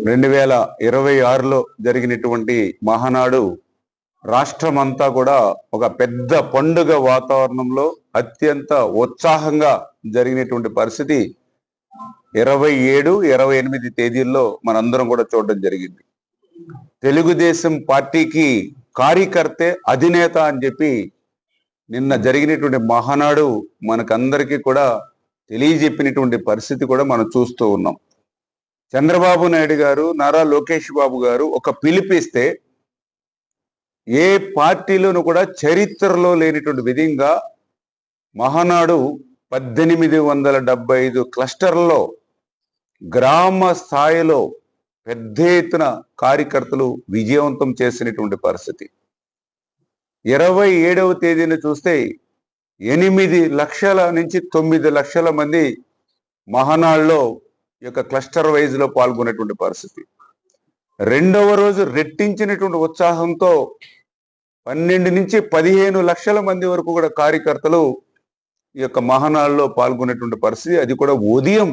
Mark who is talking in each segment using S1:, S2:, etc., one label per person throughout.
S1: 2026లో జరిగినటువంటి మహానాడు రాష్ట్రమంతా కూడా ఒక పెద్ద పండుగ వాతావరణంలో అత్యంత ఉత్సాహంగా జరిగినటువంటి పరిస్థితి 27, 28 తేదీల్లో మనందరం కూడా చూడడం జరిగింది. తెలుగుదేశం పార్టీకి కార్యకర్తే అధినేత అని చెప్పి నిన్న జరిగినటువంటి మహానాడు మనకందరికీ కూడా తెలియజెప్పినటువంటి పరిస్థితి కూడా మనం చూస్తూ ఉన్నాం. చంద్రబాబు నాయుడు గారు, నారా లోకేష్ బాబు గారు ఒక పిలిపిస్తే ఏ పార్టీలోనూ కూడా చరిత్రలో లేనిటువంటి విధంగా మహానాడు 1875 క్లస్టర్లలో గ్రామ స్థాయిలో పెద్ద ఎత్తున కార్యకర్తలు విజయవంతం చేసినటువంటి పరిస్థితి. 27వ తేదీన చూస్తే 8 లక్షల నుంచి 9 లక్షల మంది మహానాడులో ఈ యొక్క క్లస్టర్ వైజ్ లో పాల్గొనేటువంటి పరిస్థితి. రెండవ రోజు రెట్టించినటువంటి ఉత్సాహంతో 12 నుంచి 15 లక్షల మంది వరకు కూడా కార్యకర్తలు ఈ యొక్క మహానాడులో పాల్గొనేటువంటి పరిస్థితి. అది కూడా ఉదయం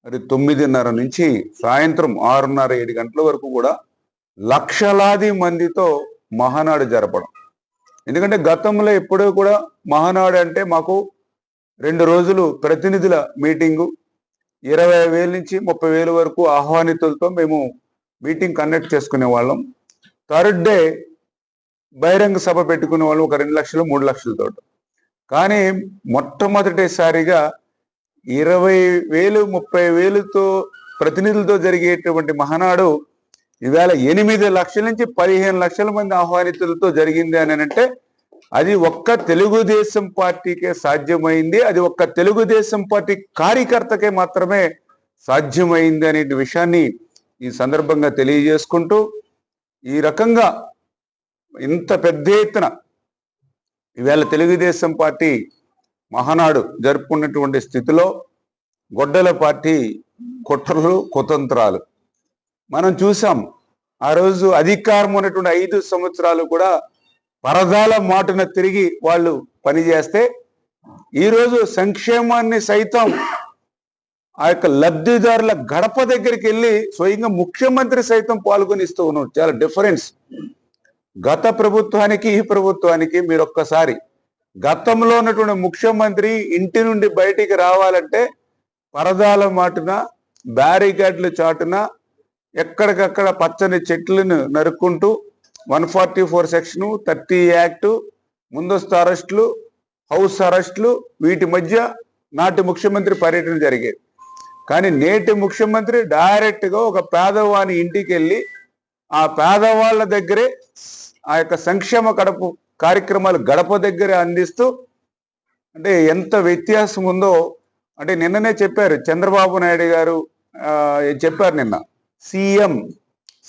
S1: 9:30 నుంచి సాయంత్రం 6:30, 7 గంటల వరకు కూడా లక్షలాది మందితో మహానాడు జరపడం. ఎందుకంటే గతంలో ఎప్పుడూ కూడా మహానాడు అంటే మాకు 2 రోజులు ప్రతినిధుల మీటింగు, 20,000 నుంచి 30,000 వరకు ఆహ్వానితులతో మేము మీటింగ్ కండక్ట్ చేసుకునే వాళ్ళం. థర్డ్ డే బహిరంగ సభ పెట్టుకునే వాళ్ళం, ఒక 2 లక్షలు 3 లక్షలతో. కానీ మొట్టమొదటిసారిగా 20,000, 30,000తో ప్రతినిధులతో జరిగేటువంటి మహానాడు ఇవాళ 8 లక్షల నుంచి 15 లక్షల మంది ఆహ్వానితులతో జరిగింది అని అంటే అది ఒక్క తెలుగుదేశం పార్టీకే సాధ్యమైంది, అది ఒక్క తెలుగుదేశం పార్టీ కార్యకర్తకే మాత్రమే సాధ్యమైంది అనే విషయాన్ని ఈ సందర్భంగా తెలియజేసుకుంటూ, ఈ రకంగా ఇంత పెద్ద ఎత్తున ఇవాళ తెలుగుదేశం పార్టీ మహానాడు జరుపుకున్నటువంటి స్థితిలో గొడ్డల పార్టీ కుట్రలు, కుతంత్రాలు మనం చూసాం. ఆ రోజు అధికారం ఉన్నటువంటి 5 సంవత్సరాలు కూడా పరదాల మాటున తిరిగి వాళ్ళు పనిచేస్తే ఈరోజు సంక్షేమాన్ని సైతం ఆ యొక్క లబ్ధిదారుల గడప దగ్గరికి వెళ్ళి స్వయంగా ముఖ్యమంత్రి సైతం పాల్గొని ఇస్తూ ఉన్నాడు. చాలా డిఫరెన్స్ గత ప్రభుత్వానికి ఈ ప్రభుత్వానికి. మీరు ఒక్కసారి గతంలో ఉన్నటువంటి ముఖ్యమంత్రి ఇంటి నుండి బయటికి రావాలంటే పరదాల మాటున, బ్యారికేడ్ల చాటున, ఎక్కడికక్కడ పచ్చని చెట్లను నరుక్కుంటూ 144 సెక్షను, 30 యాక్టు, ముందస్తు అరెస్టులు, హౌస్ అరెస్టులు, వీటి మధ్య నాటి ముఖ్యమంత్రి పర్యటన జరిగేది. కానీ నేటి ముఖ్యమంత్రి డైరెక్ట్గా ఒక పేదవాని ఇంటికి వెళ్ళి ఆ పేదవాళ్ళ దగ్గరే ఆ యొక్క సంక్షేమ కార్యక్రమాలు గడప దగ్గరే అందిస్తూ, అంటే ఎంత వ్యత్యాసం ఉందో. అంటే నిన్ననే చెప్పారు చంద్రబాబు నాయుడు గారు, చెప్పారు నిన్న,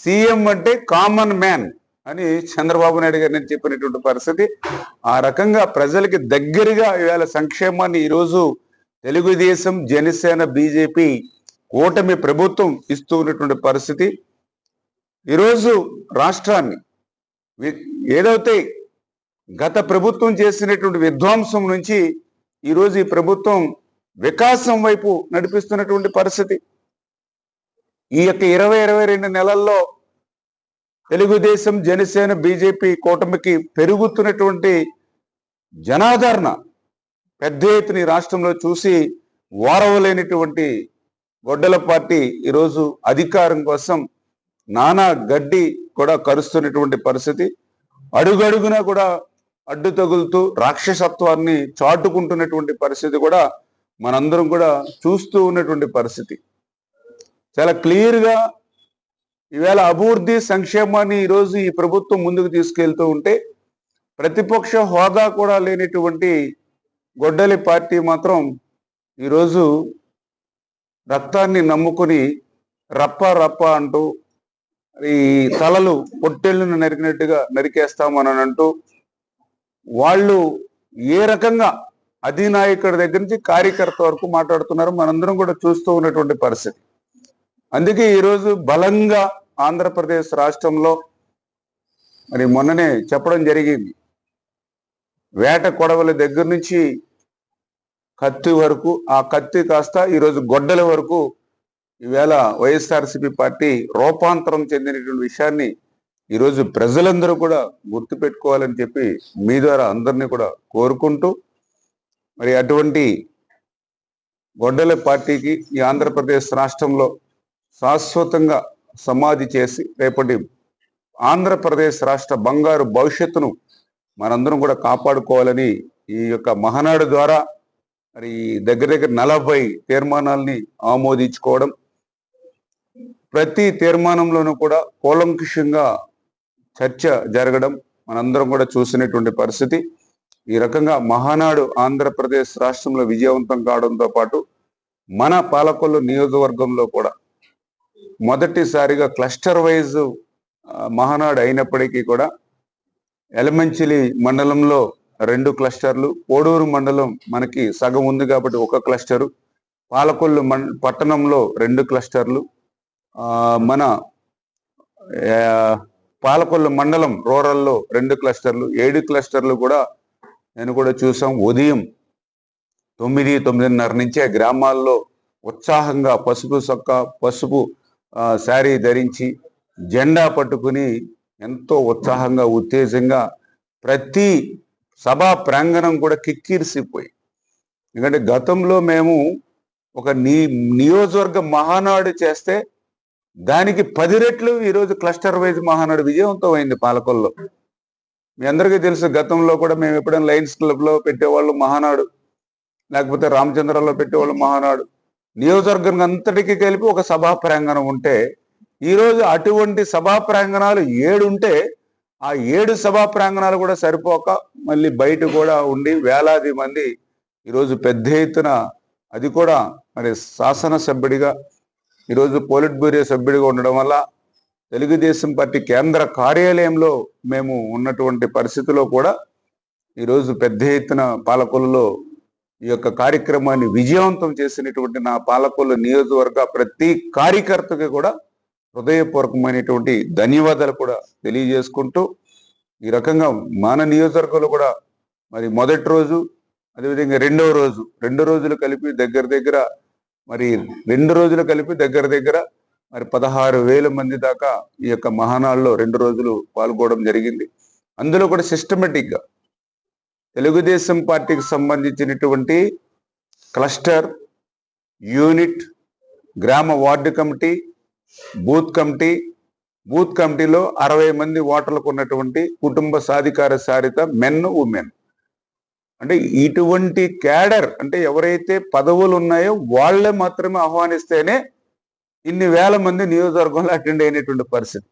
S1: సీఎం అంటే కామన్ మ్యాన్ అని చంద్రబాబు నాయుడు గారు నేను చెప్పినటువంటి పరిస్థితి. ఆ రకంగా ప్రజలకి దగ్గరగా ఇవాళ సంక్షేమాన్ని ఈరోజు తెలుగుదేశం, జనసేన, బీజేపీ కూటమి ప్రభుత్వం ఇస్తూ ఉన్నటువంటి పరిస్థితి. ఈరోజు రాష్ట్రాన్ని ఏదైతే గత ప్రభుత్వం చేసినటువంటి విధ్వంసం నుంచి ఈరోజు ఈ ప్రభుత్వం వికాసం వైపు నడిపిస్తున్నటువంటి పరిస్థితి. ఈ యొక్క 20-22 నెలల్లో తెలుగుదేశం, జనసేన, బీజేపీ కూటమికి పెరుగుతున్నటువంటి జనాదరణ పెద్ద ఎత్తున ఈ రాష్ట్రంలో చూసి ఓరవలేనటువంటి గొడ్డల పార్టీ ఈరోజు అధికారం కోసం నానా గడ్డి కూడా కరుస్తున్నటువంటి పరిస్థితి. అడుగడుగునా కూడా అడ్డు తగులుతూ రాక్షసత్వాన్ని చాటుకుంటున్నటువంటి పరిస్థితి కూడా మనందరం కూడా చూస్తూ ఉన్నటువంటి పరిస్థితి. చాలా క్లియర్గా ఈవేళ అభివృద్ధి, సంక్షేమాన్ని ఈరోజు ఈ ప్రభుత్వం ముందుకు తీసుకెళ్తూ ఉంటే ప్రతిపక్ష హోదా కూడా లేనటువంటి గొడ్డలి పార్టీ మాత్రం ఈరోజు రక్తాన్ని నమ్ముకుని రప్ప రప్ప అంటూ ఈ తలలు పొట్టెళ్ళను నరికినట్టుగా నరికేస్తామని అంటూ వాళ్ళు ఏ రకంగా అధినాయకుడి దగ్గర నుంచి కార్యకర్త వరకు మాట్లాడుతున్నారు మనందరం కూడా చూస్తూ ఉన్నటువంటి పరిస్థితి. అందుకే ఈరోజు బలంగా ఆంధ్రప్రదేశ్ రాష్ట్రంలో మరి మొన్ననే చెప్పడం జరిగింది, వేట కొడవల దగ్గర నుంచి కత్తి వరకు, ఆ కత్తి కాస్త ఈరోజు గొడ్డల వరకు ఈవేళ వైఎస్ఆర్సీపీ పార్టీ రూపాంతరం చెందినటువంటి విషయాన్ని ఈరోజు ప్రజలందరూ కూడా గుర్తుపెట్టుకోవాలని చెప్పి మీ ద్వారా అందరినీ కూడా కోరుకుంటూ, మరి అటువంటి గొడ్డల పార్టీకి ఈ ఆంధ్రప్రదేశ్ రాష్ట్రంలో శాశ్వతంగా సమాధి చేసి రేపటి ఆంధ్రప్రదేశ్ రాష్ట్ర బంగారు భవిష్యత్తును మనందరం కూడా కాపాడుకోవాలని ఈ యొక్క మహానాడు ద్వారా మరి దగ్గర 40 తీర్మానాల్ని ఆమోదించుకోవడం, ప్రతి తీర్మానంలోనూ కూడా కూలంకషంగా చర్చ జరగడం మనందరం కూడా చూసినటువంటి పరిస్థితి. ఈ రకంగా మహానాడు ఆంధ్రప్రదేశ్ రాష్ట్రంలో విజయవంతం కావడంతో పాటు మన పాలకొల్లు నియోజకవర్గంలో కూడా మొదటిసారిగా క్లస్టర్ వైజ్ మహానాడు అయినప్పటికీ కూడా ఎలమంచిలి మండలంలో 2 క్లస్టర్లు, కోడూరు మండలం మనకి సగం ఉంది కాబట్టి 1 క్లస్టరు, పాలకొల్లు పట్టణంలో 2 క్లస్టర్లు, మన పాలకొల్లు మండలం రూరల్లో 2 క్లస్టర్లు, 7 క్లస్టర్లు కూడా నేను కూడా చూసాం. ఉదయం 9:30 నుంచే గ్రామాల్లో ఉత్సాహంగా పసుపు శారీ ధరించి జెండా పట్టుకుని ఎంతో ఉత్సాహంగా ఉత్తేజంగా ప్రతి సభా ప్రాంగణం కూడా కిక్కిరిసిపోయి. ఎందుకంటే గతంలో మేము ఒక నియోజకవర్గ మహానాడు చేస్తే దానికి 10 రెట్లు ఈరోజు క్లస్టర్ వైజ్ మహానాడు విజయవంతం అయింది పాలకొల్లో. మీ అందరికీ తెలుసు, గతంలో కూడా మేము ఎప్పుడైనా లయన్స్ క్లబ్లో పెట్టేవాళ్ళు మహానాడు, లేకపోతే రామచంద్రలో పెట్టేవాళ్ళు మహానాడు. నియోజకవర్గం అంతటికి కలిపి ఒక సభా ప్రాంగణం ఉంటే ఈరోజు అటువంటి సభా ప్రాంగణాలు 7 ఉంటే ఆ 7 సభా ప్రాంగణాలు కూడా సరిపోక మళ్ళీ బయట కూడా ఉండి వేలాది మంది ఈరోజు పెద్ద ఎత్తున, అది కూడా మరి శాసనసభ్యుడిగా ఈరోజు పోలిట్ బ్యూరో సభ్యుడిగా ఉండడం వల్ల తెలుగుదేశం పార్టీ కేంద్ర కార్యాలయంలో మేము ఉన్నటువంటి పరిస్థితిలో కూడా ఈరోజు పెద్ద ఎత్తున పాలకొల్లులో ఈ యొక్క కార్యక్రమాన్ని విజయవంతం చేసినటువంటి నా పాలకొల్లు నియోజకవర్గ ప్రతి కార్యకర్తకి కూడా హృదయపూర్వకమైనటువంటి ధన్యవాదాలు కూడా తెలియజేసుకుంటూ, ఈ రకంగా మన నియోజకవర్గంలో కూడా మరి మొదటి రోజు అదేవిధంగా 2వ రోజు 2 రోజులు కలిపి దగ్గర మరి 2 రోజులు కలిపి దగ్గర మరి 16,000 మంది దాకా ఈ యొక్క మహానాడులో 2 రోజులు పాల్గొనడం జరిగింది. అందులో కూడా సిస్టమేటిక్గా తెలుగుదేశం పార్టీకి సంబంధించినటువంటి క్లస్టర్, యూనిట్, గ్రామ వార్డు కమిటీ, బూత్ కమిటీలో 60 మంది ఓటర్లకు ఉన్నటువంటి కుటుంబ సాధికార సారిత మెన్, ఉమెన్, అంటే ఇటువంటి క్యాడర్, అంటే ఎవరైతే పదవులు ఉన్నాయో వాళ్ళే మాత్రమే ఆహ్వానిస్తేనే ఇన్ని వేల మంది నియోజకవర్గంలో అటెండ్ అయినటువంటి పరిస్థితి.